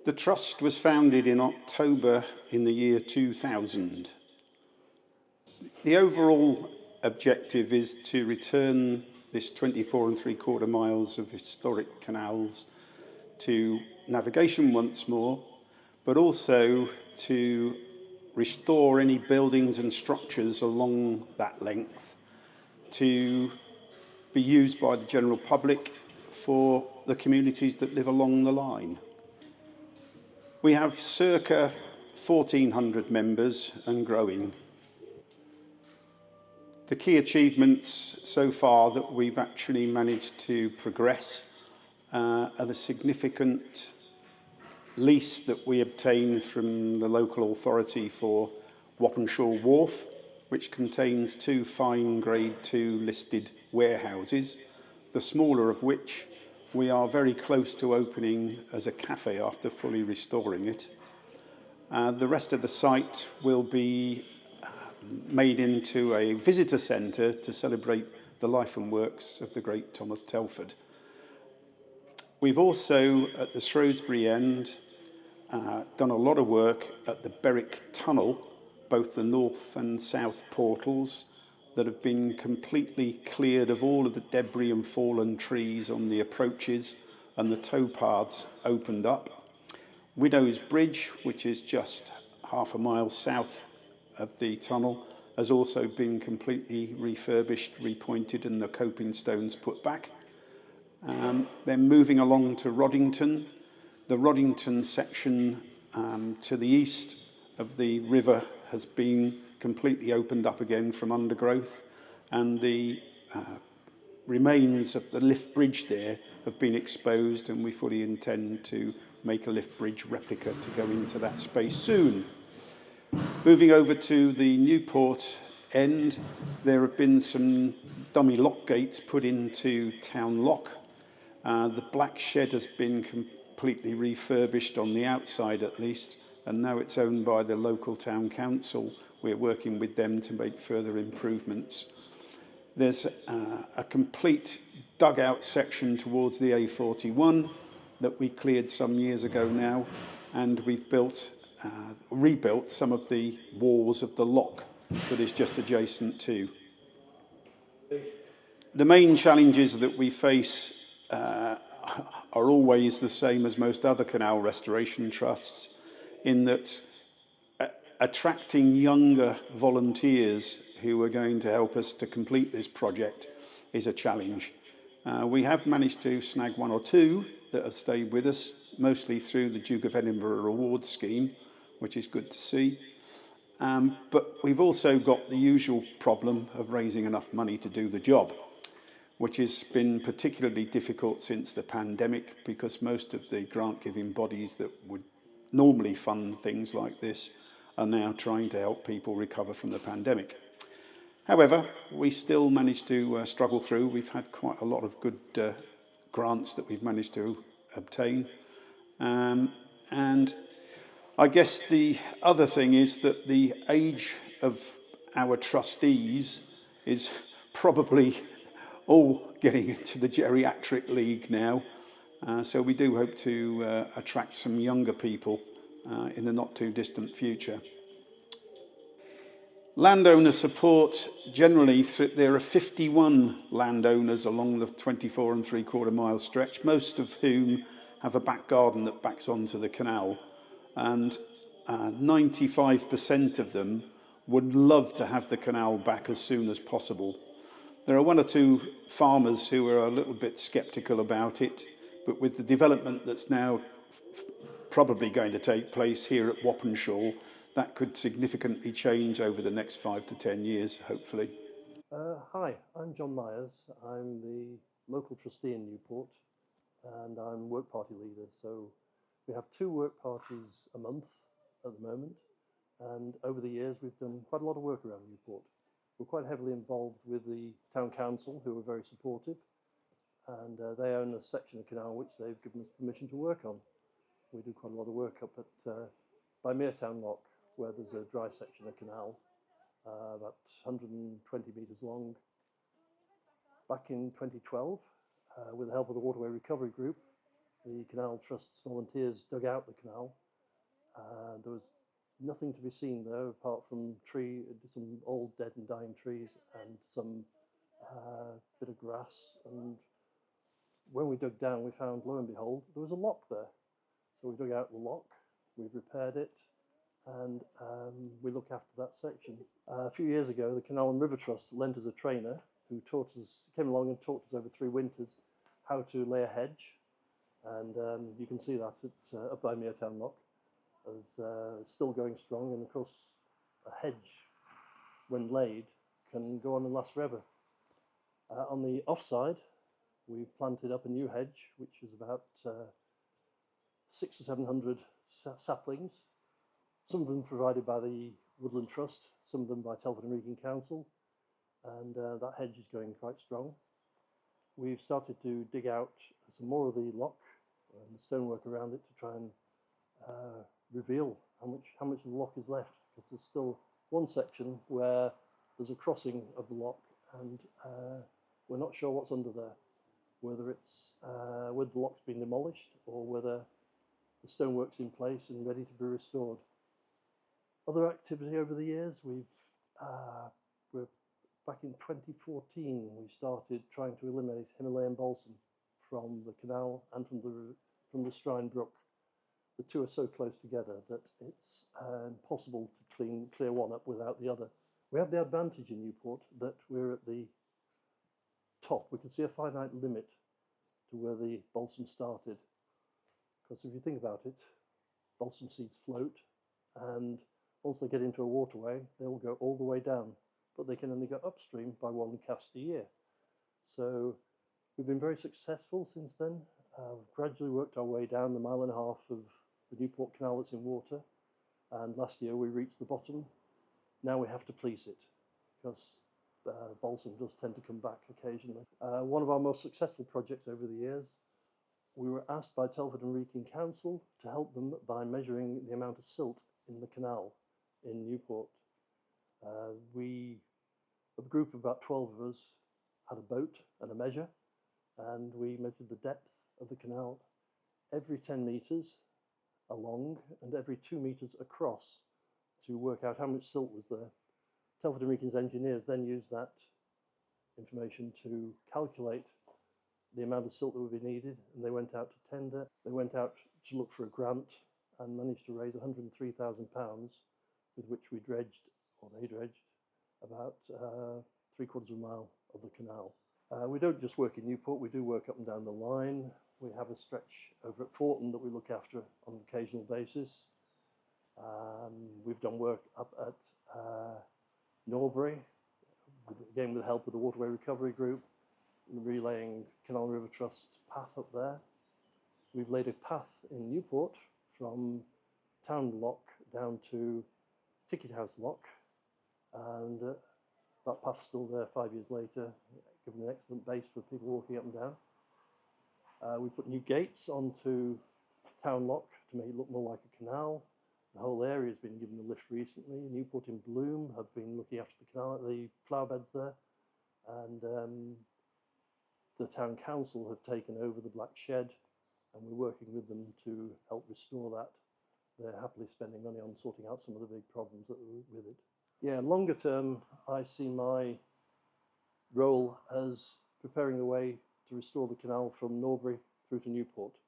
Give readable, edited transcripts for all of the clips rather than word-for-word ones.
The Trust was founded in October in the year 2000. The overall objective is to return this 24 3/4 miles of historic canals to navigation once more, but also to restore any buildings and structures along that length to be used by the general public for the communities that live along the line. We have circa 1,400 members and growing. The key achievements so far that we've actually managed to progress are the significant lease that we obtained from the local authority for Wappenshaw Wharf, which contains 2 fine grade 2 listed warehouses, the smaller of which we are very close to opening as a cafe after fully restoring it. The rest of the site will be made into a visitor centre to celebrate the life and works of the great Thomas Telford. We've also, at the Shrewsbury end, done a lot of work at the Berwick Tunnel, both the north and south portals that have been completely cleared of all of the debris and fallen trees on the approaches, and the towpaths opened up. Widow's Bridge, which is just half a mile south of the tunnel, has also been completely refurbished, repointed, and the coping stones put back. Then moving along to Roddington, the Roddington section to the east of the river has been completely opened up again from undergrowth, and the remains of the lift bridge there have been exposed, and we fully intend to make a lift bridge replica to go into that space soon. Moving over to the Newport end, there have been some dummy lock gates put into Town Lock. The black shed has been completely refurbished on the outside at least, and now it's owned by the local town council. We're working with them to make further improvements. There's a complete dugout section towards the A41 that we cleared some years ago now, and we've rebuilt some of the walls of the lock that is just adjacent to. The main challenges that we face are always the same as most other canal restoration trusts, in that attracting younger volunteers who are going to help us to complete this project is a challenge. We have managed to snag 1 or 2 that have stayed with us, mostly through the Duke of Edinburgh Award Scheme, which is good to see. But we've also got the usual problem of raising enough money to do the job, which has been particularly difficult since the pandemic, because most of the grant-giving bodies that would normally fund things like this are now trying to help people recover from the pandemic. However, we still managed to struggle through. We've had quite a lot of good grants that we've managed to obtain. And I guess the other thing is that the age of our trustees is probably all getting into the geriatric league now. So we do hope to attract some younger people in the not too distant future. Landowner support, generally, there are 51 landowners along the 24 3/4 mile stretch, most of whom have a back garden that backs onto the canal. And 95% of them would love to have the canal back as soon as possible. There are 1 or 2 farmers who are a little bit sceptical about it, but with the development that's now probably going to take place here at Wappenshaw, that could significantly change over the next 5 to 10 years, hopefully. Hi, I'm John Myers. I'm the local trustee in Newport, and I'm work party leader. So we have 2 work parties a month at the moment, and over the years we've done quite a lot of work around Newport. We're quite heavily involved with the town council, who are very supportive, and they own a section of canal which they've given us permission to work on. We do quite a lot of work up at by Town Lock, where there's a dry section of canal, about 120 metres long. Back in 2012, with the help of the Waterway Recovery Group, the Canal Trust's volunteers dug out the canal. There was nothing to be seen there apart from some old dead and dying trees and some bit of grass. And when we dug down, we found, lo and behold, there was a lock there. So we dug out the lock, we've repaired it, and we look after that section. A few years ago, the Canal and River Trust lent us a trainer who came along and taught us over 3 winters how to lay a hedge. And you can see that up by Muirtown Lock. It's still going strong, and of course a hedge, when laid, can go on and last forever. On the offside, we've planted up a new hedge, which is about 600 or 700 saplings, some of them provided by the Woodland Trust, some of them by Telford and Wrekin Council, and that hedge is going quite strong. We've started to dig out some more of the lock and the stonework around it to try and reveal how much of the lock is left, because there's still one section where there's a crossing of the lock, and we're not sure what's under there, whether the lock's been demolished or whether the stonework's in place and ready to be restored. Other activity over the years, we're back in 2014, we started trying to eliminate Himalayan balsam from the canal and from the Strine Brook. The two are so close together that it's impossible to clear one up without the other. We have the advantage in Newport that we're at the top. We can see a finite limit to where the balsam started. Because if you think about it, balsam seeds float, and once they get into a waterway, they'll go all the way down, but they can only go upstream by 1 cast a year. So we've been very successful since then. We've gradually worked our way down the 1.5 miles of the Newport Canal that's in water, and last year we reached the bottom. Now we have to police it, because balsam does tend to come back occasionally. One of our most successful projects over the years, we were asked by Telford and Wrekin Council to help them by measuring the amount of silt in the canal in Newport. A group of about 12 of us had a boat and a measure, and we measured the depth of the canal every 10 metres along and every 2 metres across to work out how much silt was there. Telford and Wrekin's engineers then used that information to calculate the amount of silt that would be needed, and they went out to tender. They went out to look for a grant and managed to raise £103,000, with which we dredged, or they dredged, about 3/4 of a mile of the canal. We don't just work in Newport, we do work up and down the line. We have a stretch over at Forton that we look after on an occasional basis. We've done work up at Norbury, again with the help of the Waterway Recovery Group, relaying Canal and River Trust's path up there. We've laid a path in Newport from Town Lock down to Ticket House Lock, and that path's still there 5 years later, giving an excellent base for people walking up and down. We put new gates onto Town Lock to make it look more like a canal. The whole area has been given a lift recently. Newport in Bloom have been looking after the canal, the flower beds there, and the town council have taken over the Black Shed, and we're working with them to help restore that. They're happily spending money on sorting out some of the big problems that were with it. Yeah, longer term, I see my role as preparing the way to restore the canal from Norbury through to Newport.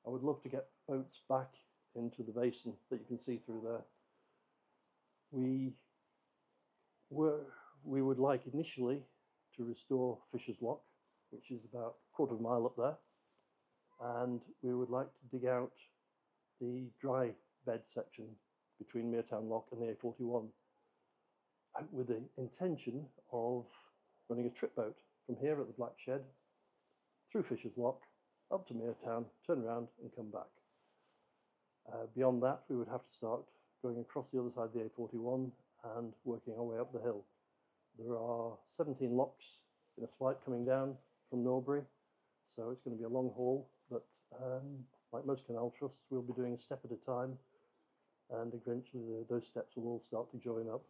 I would love to get boats back into the basin that you can see through there. We would like initially to restore Fisher's Lock, which is about 1/4 mile up there, and we would like to dig out the dry bed section between Muirtown Lock and the A41, with the intention of running a trip boat from here at the Black Shed through Fisher's Lock up to Muirtown, turn around and come back. Beyond that, we would have to start going across the other side of the A41 and working our way up the hill. There are 17 locks in a flight coming down from Norbury, so it's going to be a long haul, but like most canal trusts, we'll be doing a step at a time, and eventually those steps will all start to join up.